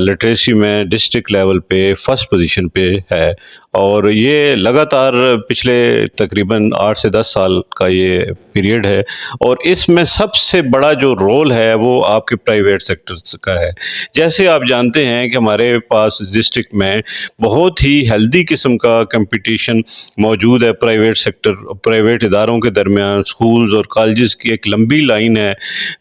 Literacy میں district level پہ first position پہ ہے، اور یہ لگاتار پچھلے تقریباً 8 سے 10 سال کا یہ پیریڈ ہے، اور اس میں سب سے بڑا جو رول ہے وہ آپ کے پرائیویٹ سیکٹر کا ہے۔ جیسے آپ جانتے ہیں کہ ہمارے پاس ڈسٹرکٹ میں بہت ہی ہیلدی قسم کا کمپٹیشن موجود ہے پرائیویٹ سیکٹر، پرائیویٹ اداروں کے درمیان اسکولز اور کالجز کی ایک لمبی لائن ہے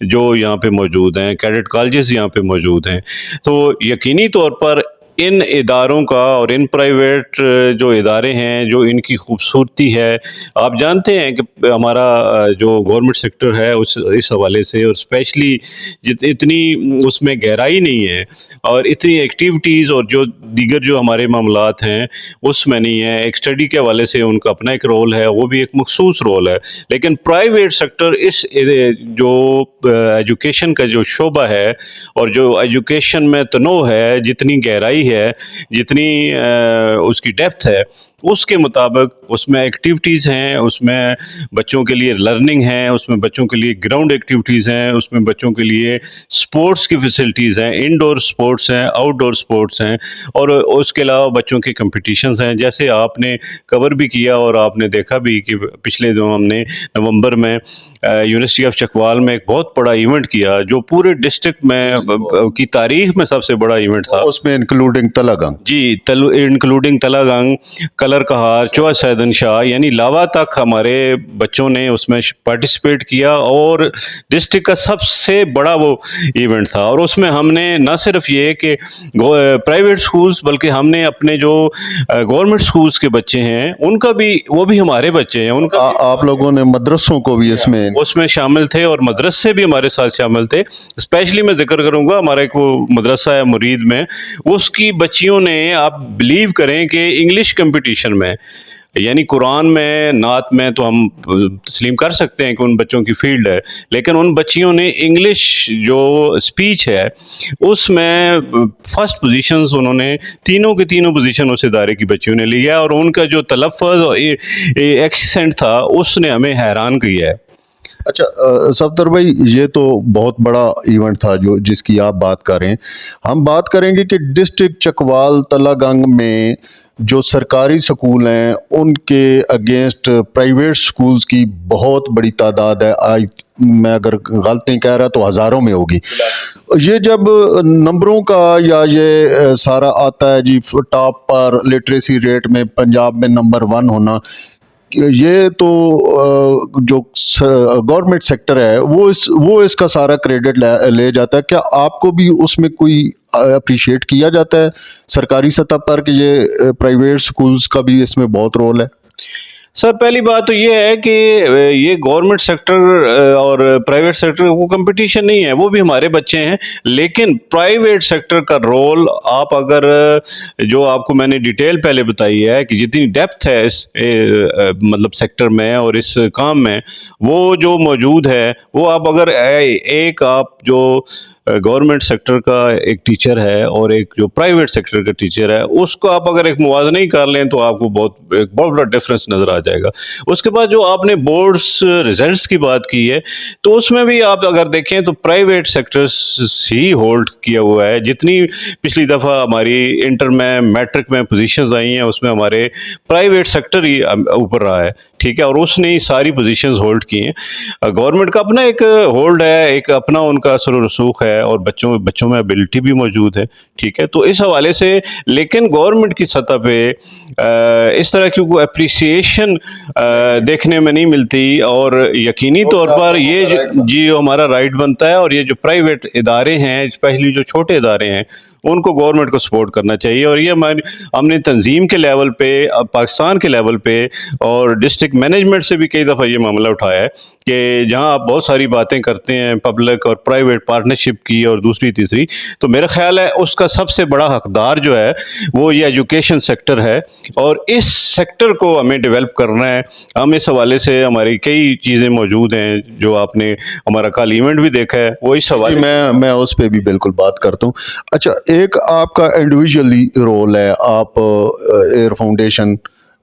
جو یہاں پہ موجود ہیں، کیڈٹ کالجز یہاں پہ موجود ہیں۔ تو یقینی طور پر ان اداروں کا اور ان پرائیویٹ جو ادارے ہیں، جو ان کی خوبصورتی ہے، آپ جانتے ہیں کہ ہمارا جو گورنمنٹ سیکٹر ہے اس حوالے سے، اور اسپیشلی اتنی اس میں گہرائی نہیں ہے اور اتنی ایکٹیویٹیز اور جو دیگر جو ہمارے معاملات ہیں اس میں نہیں ہے۔ ایک اسٹڈی کے حوالے سے ان کا اپنا ایک رول ہے، وہ بھی ایک مخصوص رول ہے، لیکن پرائیویٹ سیکٹر اس جو ایجوکیشن کا جو شعبہ ہے اور جو ایجوکیشن میں تنوع ہے، جتنی گہرائی ہے، جتنی اس کی ڈیپتھ ہے، اس کے مطابق اس میں ایکٹیویٹیز ہیں، اس میں بچوں کے لیے لرننگ ہے، اس میں بچوں کے لیے گراؤنڈ ایکٹیویٹیز ہیں، اس میں بچوں کے لیے سپورٹس کی فیسلٹیز ہیں، انڈور سپورٹس ہیں، آؤٹ ڈور سپورٹس ہیں، اور اس کے علاوہ بچوں کے کمپٹیشنز ہیں۔ جیسے آپ نے کور بھی کیا اور آپ نے دیکھا بھی کہ پچھلے دنوں ہم نے نومبر میں یونیورسٹی آف چکوال میں ایک بہت بڑا ایونٹ کیا جو پورے ڈسٹرکٹ میں کی تاریخ میں سب سے بڑا ایونٹ تھا، اس میں انکلوڈنگ تلگنگ، جی انکلوڈنگ تلگنگ، کلر کہار، چوہ سیدن شاہ، یعنی لاوا تک ہمارے بچوں نے اس میں پارٹیسپیٹ کیا، اور ڈسٹرکٹ کا سب سے بڑا وہ ایونٹ تھا۔ اور اس میں ہم نے نہ صرف یہ کہ پرائیویٹ سکولز، بلکہ ہم نے اپنے جو گورنمنٹ سکولز کے بچے ہیں ان کا بھی، وہ بھی ہمارے بچے ہیں، ان کا آپ لوگوں نے مدرسوں کو بھی اس میں شامل تھے، اور مدرسے بھی ہمارے ساتھ شامل تھے۔ اسپیشلی میں ذکر کروں گا ہمارا ایک وہ مدرسہ ہے مرید میں، اس کی بچیوں نے، آپ بلیو کریں کہ انگلش کمپٹیشن میں، یعنی قرآن میں، نعت میں تو ہم تسلیم کر سکتے ہیں کہ ان بچوں کی فیلڈ ہے، لیکن ان بچیوں نے انگلش جو اسپیچ ہے اس میں فرسٹ پوزیشنز، انہوں نے تینوں کے تینوں پوزیشن اس ادارے کی بچیوں نے لیا، اور ان کا جو تلفظ اور ایکسینٹ تھا اس نے ہمیں حیران کیا ہے۔ اچھا صفدر بھائی، یہ تو بہت بڑا ایونٹ تھا جس کی آپ بات کر رہے ہیں۔ ہم بات کریں گے کہ ڈسٹرکٹ چکوال تلگنگ میں جو سرکاری سکول ہیں ان کے اگینسٹ پرائیویٹ سکولز کی بہت بڑی تعداد ہے، میں اگر غلط نہیں کہہ رہا تو ہزاروں میں ہوگی۔ یہ جب نمبروں کا یا یہ سارا آتا ہے جی، ٹاپ پر لٹریسی ریٹ میں پنجاب میں نمبر 1 ہونا، یہ تو جو گورنمنٹ سیکٹر ہے وہ اس کا سارا کریڈٹ لے جاتا ہے۔ کیا آپ کو بھی اس میں کوئی اپریشیٹ کیا جاتا ہے سرکاری سطح پر کہ یہ پرائیویٹ سکولز کا بھی اس میں بہت رول ہے؟ سر، پہلی بات تو یہ ہے کہ یہ گورنمنٹ سیکٹر اور پرائیویٹ سیکٹر وہ کمپٹیشن نہیں ہے، وہ بھی ہمارے بچے ہیں، لیکن پرائیویٹ سیکٹر کا رول، آپ اگر جو آپ کو میں نے ڈیٹیل پہلے بتائی ہے کہ جتنی ڈیپتھ ہے اس مطلب سیکٹر میں اور اس کام میں، وہ جو موجود ہے، وہ آپ اگر ایک آپ جو گورنمنٹ سیکٹر کا ایک ٹیچر ہے اور ایک جو پرائیویٹ سیکٹر کا ٹیچر ہے، اس کو آپ اگر ایک موازنہ ہی کر لیں تو آپ کو ایک بہت بڑا ڈفرینس نظر آ جائے گا۔ اس کے بعد جو آپ نے بورڈز ریزلٹس کی بات کی ہے، تو اس میں بھی آپ اگر دیکھیں تو پرائیویٹ سیکٹرز ہی ہولڈ کیا ہوا ہے۔ جتنی پچھلی دفعہ ہماری انٹر میں، میٹرک میں پوزیشنز آئی ہیں، اس میں ہمارے پرائیویٹ سیکٹر ہی اوپر رہا ہے، ٹھیک ہے، اور اس نے ہی ساری پوزیشنز ہولڈ کی ہیں۔ گورنمنٹ کا اپنا ایک ہولڈ ہے، ایک اپنا ان کا اثر و رسوخ ہے، اور بچوں میں ابیلٹی بھی موجود ہے، ٹھیک ہے۔ تو اس حوالے سے، لیکن گورنمنٹ کی سطح پہ اس طرح کی کوئی اپریسیشن دیکھنے میں نہیں ملتی، اور یقینی طور پر یہ جو ہمارا رائٹ بنتا ہے، اور یہ جو پرائیویٹ ادارے ہیں، اسپیشلی جو چھوٹے ادارے ہیں، ان کو گورنمنٹ کو سپورٹ کرنا چاہیے۔ اور یہ ہم نے تنظیم کے لیول پہ، پاکستان کے لیول پہ، اور ڈسٹرکٹ مینجمنٹ سے بھی کئی دفعہ یہ معاملہ اٹھایا ہے کہ جہاں آپ بہت ساری باتیں کرتے ہیں پبلک اور پرائیویٹ پارٹنرشپ کی اور دوسری تیسری، تو میرا خیال ہے اس کا سب سے بڑا حقدار جو ہے وہ یہ ایجوکیشن سیکٹر ہے، اور اس سیکٹر کو ہمیں ڈیولپ کرنا ہے۔ ہم اس حوالے سے ہماری کئی چیزیں موجود ہیں، جو آپ نے ہمارا کل ایونٹ بھی دیکھا ہے، وہ اس حوالے میں اس پہ بھی بالکل بات کرتا ہوں۔ اچھا، ایک آپ کا انڈیویجولی رول ہے، آپ ایئر فاؤنڈیشن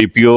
DPO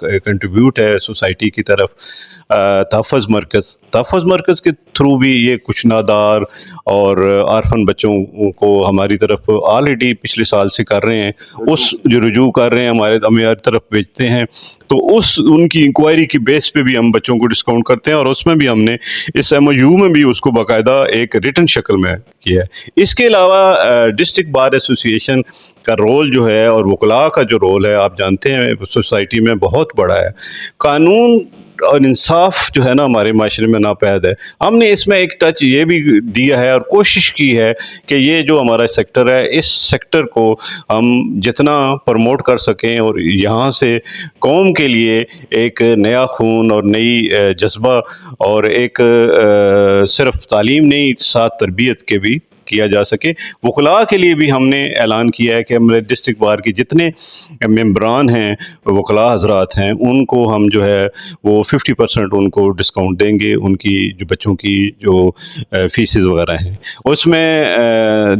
کنٹریبیوٹ ہے سوسائٹی کی طرف تحفظ مرکز کے تھرو بھی یہ کچھ نادار اور آرفن بچوں کو ہماری طرف آلریڈی پچھلے سال سے کر رہے ہیں، اس جو رجوع کر رہے ہیں ہماری طرف بھیجتے ہیں، تو ان کی انکوائری کی بیس پہ بھی ہم بچوں کو ڈسکاؤنٹ کرتے ہیں، اور اس میں بھی ہم نے اس MOU میں بھی اس کو باقاعدہ ایک ریٹن شکل میں کیا ہے۔ اس کے علاوہ ڈسٹرکٹ بار ایسوسیشن کا رول جو ہے اور وکلاء کا جو رول ہے، آپ جانتے ہیں سوسائٹی میں بہت بڑا ہے۔ قانون اور انصاف جو ہے نا ہمارے معاشرے میں ناپید ہے، ہم نے اس میں ایک ٹچ یہ بھی دیا ہے اور کوشش کی ہے کہ یہ جو ہمارا سیکٹر ہے، اس سیکٹر کو ہم جتنا پروموٹ کر سکیں اور یہاں سے قوم کے لیے ایک نیا خون اور نئی جذبہ اور ایک صرف تعلیم نہیں، ساتھ تربیت کے بھی کیا جا سکے۔ وکلاء کے لیے بھی ہم نے اعلان کیا ہے کہ ہمارے ڈسٹرکٹ بار کے جتنے ممبران ہیں، وکلاء حضرات ہیں، ان کو ہم جو ہے وہ 50% ان کو ڈسکاؤنٹ دیں گے، ان کی جو بچوں کی جو فیسز وغیرہ ہیں۔ اس میں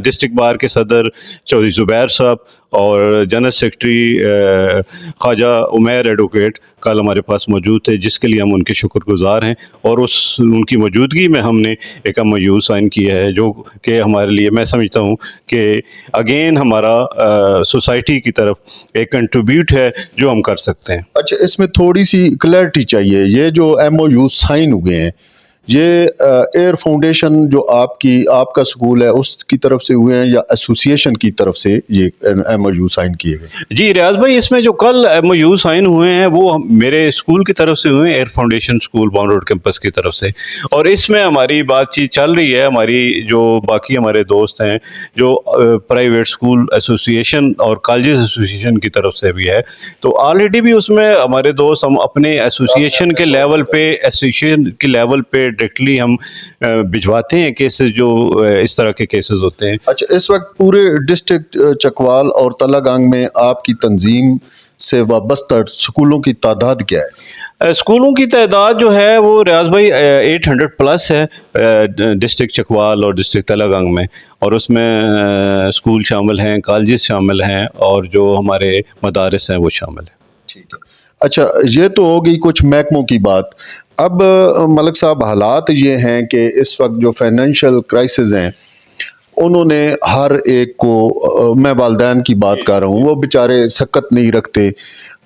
ڈسٹرکٹ بار کے صدر چودھری زبیر صاحب اور جنرل سیکرٹری خواجہ عمیر ایڈوکیٹ کل ہمارے پاس موجود تھے، جس کے لیے ہم ان کے شکر گزار ہیں، اور ان کی موجودگی میں ہم نے ایک MOU سائن کیا ہے، جو کہ ہمارے لیے میں سمجھتا ہوں کہ اگین ہمارا سوسائٹی کی طرف ایک کنٹریبیوٹ ہے جو ہم کر سکتے ہیں۔ اچھا، اس میں تھوڑی سی کلیئرٹی چاہیے، یہ جو MOU سائن ہوئے ہیں، یہ ایئر فاؤنڈیشن جو آپ کا سکول ہے اس کی طرف سے ہوئے ہیں یا ایسوسیشن کی طرف سے یہ MOU سائن کیے گئے؟ جی ریاض بھائی، اس میں جو کل MOU سائن ہوئے ہیں وہ میرے اسکول کی طرف سے ہوئے ہیں، air foundation school bound road campus کی طرف سے، اور اس میں ہماری بات چیت چل رہی ہے، ہماری جو باقی ہمارے دوست ہیں جو پرائیویٹ اسکول ایسوسیشن اور کالجز ایسوسیشن کی طرف سے بھی ہے، تو آلریڈی بھی اس میں ہمارے دوست ہم اپنے ایسوسیشن کے لیول پہ ڈائریکٹلی ہم بھجواتے ہیں کیسز، جو اس طرح کے کیسز ہوتے ہیں۔ اچھا، اس وقت پورے ڈسٹرکٹ چکوال اور تلہ گنگ میں آپ کی تنظیم سے وابستہ اسکولوں کی تعداد کیا ہے؟ اسکولوں کی تعداد جو ہے وہ ریاض بھائی 800 پلس ہے ڈسٹرکٹ چکوال اور ڈسٹرکٹ تلہ گنگ میں، اور اس میں اسکول شامل ہیں، کالجز شامل ہیں، اور جو ہمارے مدارس ہیں وہ شامل ہیں۔ ٹھیک ہے۔ اچھا، یہ تو ہوگی کچھ محکموں کی بات۔ اب ملک صاحب، حالات یہ ہیں کہ اس وقت جو فائنینشیل کرائسس ہیں، انہوں نے ہر ایک کو، میں والدین کی بات کر رہا ہوں، وہ بیچارے سکت نہیں رکھتے،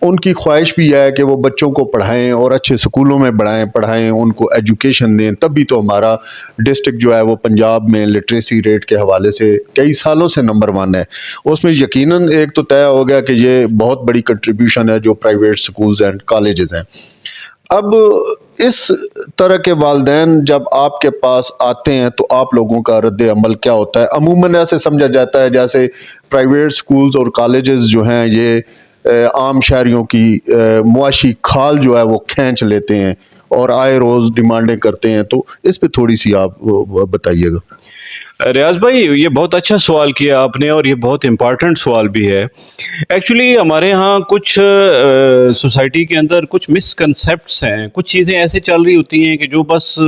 ان کی خواہش بھی ہے کہ وہ بچوں کو پڑھائیں اور اچھے سکولوں میں پڑھائیں، ان کو ایجوکیشن دیں، تب بھی تو ہمارا ڈسٹرکٹ جو ہے وہ پنجاب میں لٹریسی ریٹ کے حوالے سے کئی سالوں سے نمبر 1 ہے۔ اس میں یقیناً ایک تو طے ہو گیا کہ یہ بہت بڑی کنٹریبیوشن ہے جو پرائیویٹ سکولز اینڈ کالجز ہیں۔ اب اس طرح کے والدین جب آپ کے پاس آتے ہیں تو آپ لوگوں کا رد عمل کیا ہوتا ہے؟ عموماً ایسے سمجھا جاتا ہے جیسے پرائیویٹ سکولز اور کالجز جو ہیں یہ عام شہریوں کی معاشی کھال جو ہے وہ کھینچ لیتے ہیں اور آئے روز ڈیمانڈیں کرتے ہیں، تو اس پہ تھوڑی سی آپ بتائیے گا۔ ریاض بھائی، یہ بہت اچھا سوال کیا آپ نے، اور یہ بہت امپارٹنٹ سوال بھی ہے۔ ایکچولی ہمارے ہاں کچھ سوسائٹی کے اندر کچھ مسکنسیپٹس ہیں، کچھ چیزیں ایسے چل رہی ہوتی ہیں کہ جو بس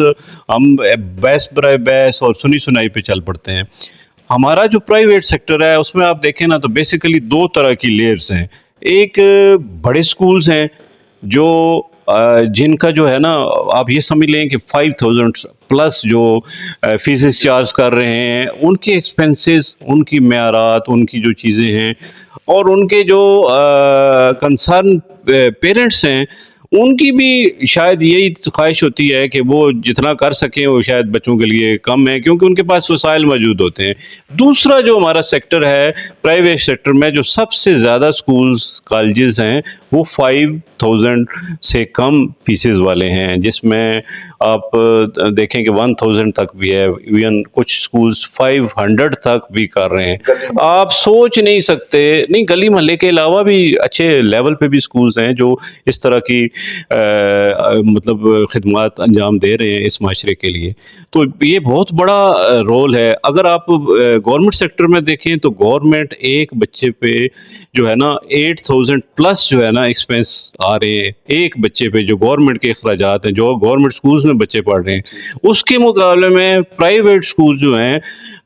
ہم بحث برائے بحث اور سنی سنائی پہ چل پڑتے ہیں۔ ہمارا جو پرائیویٹ سیکٹر ہے اس میں آپ دیکھیں نا تو بیسیکلی 2 طرح کی لیئرز ہیں۔ ایک بڑے سکولز ہیں جو جن کا جو ہے نا آپ یہ سمجھ لیں کہ 5000 پلس جو فیسز چارج کر رہے ہیں، ان کی ایکسپینسز، ان کی معیارات، ان کی جو چیزیں ہیں، اور ان کے جو کنسرن پیرنٹس ہیں، ان کی بھی شاید یہی خواہش ہوتی ہے کہ وہ جتنا کر سکیں وہ شاید بچوں کے لیے کم ہے، کیونکہ ان کے پاس وسائل موجود ہوتے ہیں۔ دوسرا جو ہمارا سیکٹر ہے پرائیویٹ سیکٹر میں، جو سب سے زیادہ سکولز کالجز ہیں وہ 5000 سے کم فیسز والے ہیں، جس میں آپ دیکھیں کہ 1000 تک بھی ہے، ایون کچھ سکولز 500 تک بھی کر رہے ہیں۔ آپ سوچ نہیں سکتے، نہیں گلی محلے کے علاوہ بھی اچھے لیول پہ بھی سکولز ہیں جو اس طرح کی مطلب خدمات انجام دے رہے ہیں اس معاشرے کے لیے۔ تو یہ بہت بڑا رول ہے۔ اگر آپ گورنمنٹ سیکٹر میں دیکھیں تو گورنمنٹ ایک بچے پہ جو ہے نا 8000 پلس جو ہے نا ایکسپینس آ رہے ہیں ایک بچے پہ، جو گورنمنٹ کے اخراجات ہیں، جو گورنمنٹ سکولز میں بچے پڑھ رہے ہیں، اس کے مقابلے میں پرائیویٹ سکول جو ہیں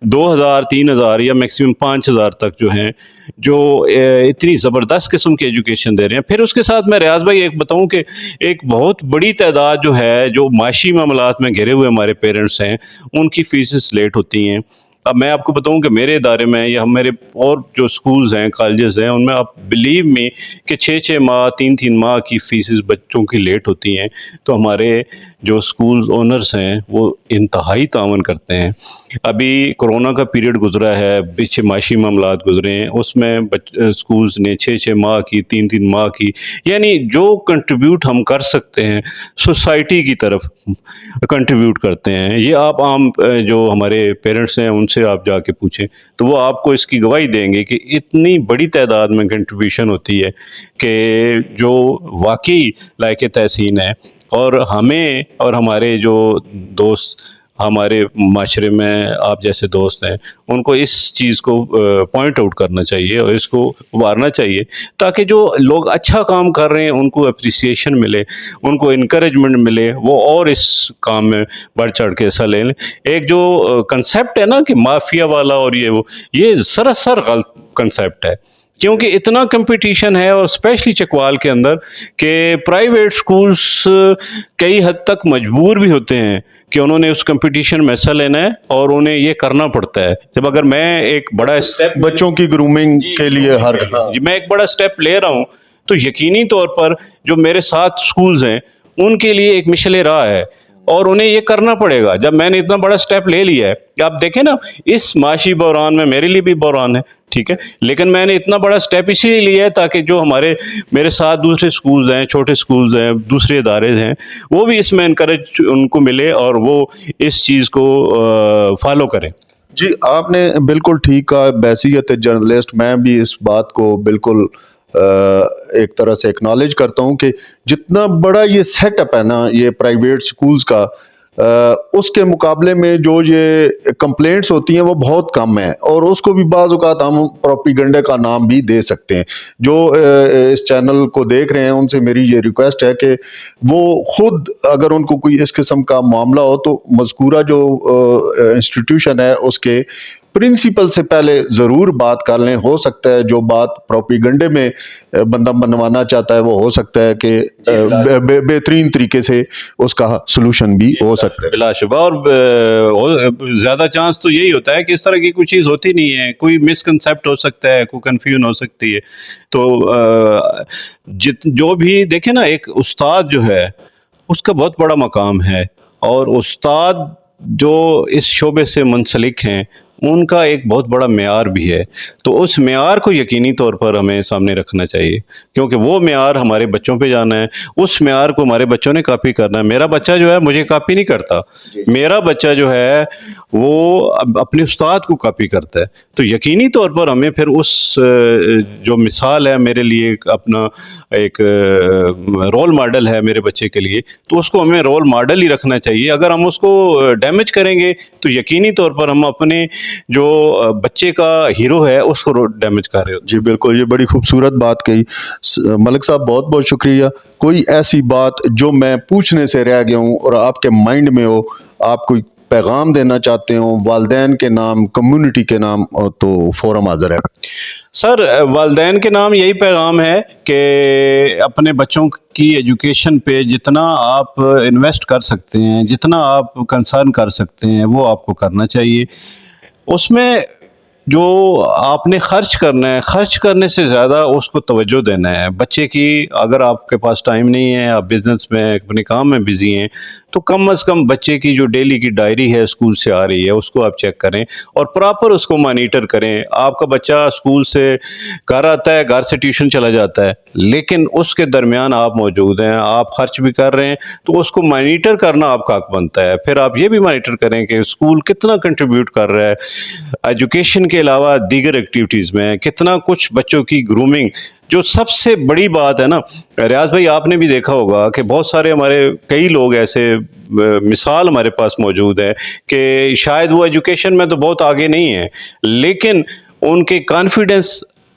2000 3000 یا میکسیمم 5000 تک جو ہیں جو اتنی زبردست قسم کی ایجوکیشن دے رہے ہیں. پھر اس کے ساتھ میں ریاض بھائی ایک بتاؤں کہ ایک بہت بڑی تعداد جو ہے جو معاشی معاملات میں گھرے ہوئے ہمارے پیرنٹس ہیں, ان کی فیسز لیٹ ہوتی ہیں. اب میں آپ کو بتاؤں کہ میرے ادارے میں یا میرے اور جو سکولز ہیں, کالجز ہیں, ان میں آپ بلیو می کہ 6 ماہ 3 ماہ کی فیسز بچوں کی لیٹ ہوتی ہیں. تو ہمارے جو سکولز اونرز ہیں وہ انتہائی تعاون کرتے ہیں. ابھی کرونا کا پیریڈ گزرا ہے, پیچھے معاشی معاملات گزرے ہیں, اس میں سکولز نے 6 ماہ کی 3 ماہ کی, یعنی جو کنٹریبیوٹ ہم کر سکتے ہیں سوسائٹی کی طرف کنٹریبیوٹ کرتے ہیں. یہ آپ عام جو ہمارے پیرنٹس ہیں ان سے آپ جا کے پوچھیں تو وہ آپ کو اس کی گواہی دیں گے کہ اتنی بڑی تعداد میں کنٹریبیوشن ہوتی ہے کہ جو واقعی لائق تحسین ہے. اور ہمیں اور ہمارے جو دوست ہمارے معاشرے میں آپ جیسے دوست ہیں ان کو اس چیز کو پوائنٹ آؤٹ کرنا چاہیے اور اس کو ابھارنا چاہیے تاکہ جو لوگ اچھا کام کر رہے ہیں ان کو اپریسیشن ملے, ان کو انکریجمنٹ ملے, وہ اور اس کام میں بڑھ چڑھ کے حصہ لے لیں. ایک جو کنسیپٹ ہے نا کہ مافیا والا اور یہ سراسر غلط کنسیپٹ ہے, کیونکہ اتنا کمپٹیشن ہے اور اسپیشلی چکوال کے اندر کہ پرائیویٹ سکولز کئی حد تک مجبور بھی ہوتے ہیں کہ انہوں نے اس کمپٹیشن میں حصہ لینا ہے اور انہیں یہ کرنا پڑتا ہے. جب اگر میں ایک بڑا اسٹیپ بچوں کی گرومنگ کے لیے میں ایک بڑا اسٹیپ لے رہا ہوں تو یقینی طور پر جو میرے ساتھ سکولز ہیں ان کے لیے ایک مشعل راہ ہے اور انہیں یہ کرنا پڑے گا. جب میں نے اتنا بڑا سٹیپ لے لیا ہے کہ آپ دیکھیں نا, اس معاشی بحران میں میرے لیے بھی بحران ہے, ٹھیک ہے, لیکن میں نے اتنا بڑا سٹیپ اسی لیے لیا ہے تاکہ جو میرے ساتھ دوسرے سکولز ہیں, چھوٹے سکولز ہیں, دوسرے ادارے ہیں, وہ بھی اس میں انکریج ان کو ملے اور وہ اس چیز کو فالو کریں. جی آپ نے بالکل ٹھیک کہا. بحیثیت جرنلسٹ میں بھی اس بات کو بالکل ایک طرح سے اکنالج کرتا ہوں کہ جتنا بڑا یہ سیٹ اپ ہے نا یہ پرائیویٹ سکولز کا, اس کے مقابلے میں جو یہ کمپلینٹس ہوتی ہیں وہ بہت کم ہیں, اور اس کو بھی بعض اوقات ہم پروپیگنڈے کا نام بھی دے سکتے ہیں. جو اس چینل کو دیکھ رہے ہیں ان سے میری یہ ریکویسٹ ہے کہ وہ خود اگر ان کو کوئی اس قسم کا معاملہ ہو تو مذکورہ جو انسٹیٹیوشن ہے اس کے پرنسپل سے پہلے ضرور بات کر لیں. ہو سکتا ہے جو بات پروپیگنڈے میں بندہ بنوانا چاہتا ہے وہ ہو سکتا ہے کہ بہترین طریقے سے اس کا سلوشن بھی ہو سکتا ہے. بلا شبہ, اور زیادہ چانس تو یہی ہوتا ہے کہ اس طرح کی کوئی چیز ہوتی نہیں ہے, کوئی مسکنسیپٹ ہو سکتا ہے, کوئی کنفیوژن ہو سکتی ہے. تو جو بھی دیکھیں نا, ایک استاد جو ہے اس کا بہت بڑا مقام ہے, اور استاد جو اس شعبے سے منسلک ہیں ان کا ایک بہت بڑا معیار بھی ہے. تو اس معیار کو یقینی طور پر ہمیں سامنے رکھنا چاہیے, کیونکہ وہ معیار ہمارے بچوں پہ جانا ہے, اس معیار کو ہمارے بچوں نے کاپی کرنا ہے. میرا بچہ جو ہے مجھے کاپی نہیں کرتا, میرا بچہ جو ہے وہ اپنے استاد کو کاپی کرتا ہے. تو یقینی طور پر ہمیں پھر اس جو مثال ہے میرے لیے اپنا ایک رول ماڈل ہے میرے بچے کے لیے, تو اس کو ہمیں رول ماڈل ہی رکھنا چاہیے. اگر ہم اس کو ڈیمیج کریں گے تو یقینی طور پر ہم اپنے جو بچے کا ہیرو ہے اس کو ڈیمیج کر رہے ہوتے ہیں. جی بالکل, یہ بڑی خوبصورت بات کہی ملک صاحب, بہت بہت شکریہ. کوئی ایسی بات جو میں پوچھنے سے رہ گیا ہوں اور آپ کے مائنڈ میں ہو, آپ کوئی پیغام دینا چاہتے ہوں والدین کے نام, کمیونٹی کے نام, تو فورم حاضر ہے. سر والدین کے نام یہی پیغام ہے کہ اپنے بچوں کی ایجوکیشن پہ جتنا آپ انویسٹ کر سکتے ہیں, جتنا آپ کنسرن کر سکتے ہیں وہ آپ کو کرنا چاہیے. اس میں جو آپ نے خرچ کرنا ہے, خرچ کرنے سے زیادہ اس کو توجہ دینا ہے. بچے کی اگر آپ کے پاس ٹائم نہیں ہے, آپ بزنس میں اپنے کام میں بزی ہیں, تو کم از کم بچے کی جو ڈیلی کی ڈائری ہے اسکول سے آ رہی ہے اس کو آپ چیک کریں اور پراپر اس کو مانیٹر کریں. آپ کا بچہ اسکول سے گھر آتا ہے, گھر سے ٹیوشن چلا جاتا ہے, لیکن اس کے درمیان آپ موجود ہیں, آپ خرچ بھی کر رہے ہیں, تو اس کو مانیٹر کرنا آپ کا حق بنتا ہے. پھر آپ یہ بھی مانیٹر کریں کہ اسکول کتنا کنٹریبیوٹ کر رہا ہے ایجوکیشن کے علاوہ دیگر ایکٹیویٹیز میں, کتنا کچھ بچوں کی گرومنگ. جو سب سے بڑی بات ہے نا ریاض بھائی, آپ نے بھی دیکھا ہوگا کہ بہت سارے ہمارے کئی لوگ ایسے مثال ہمارے پاس موجود ہے کہ شاید وہ ایجوکیشن میں تو بہت آگے نہیں ہیں, لیکن ان کے کانفیڈنس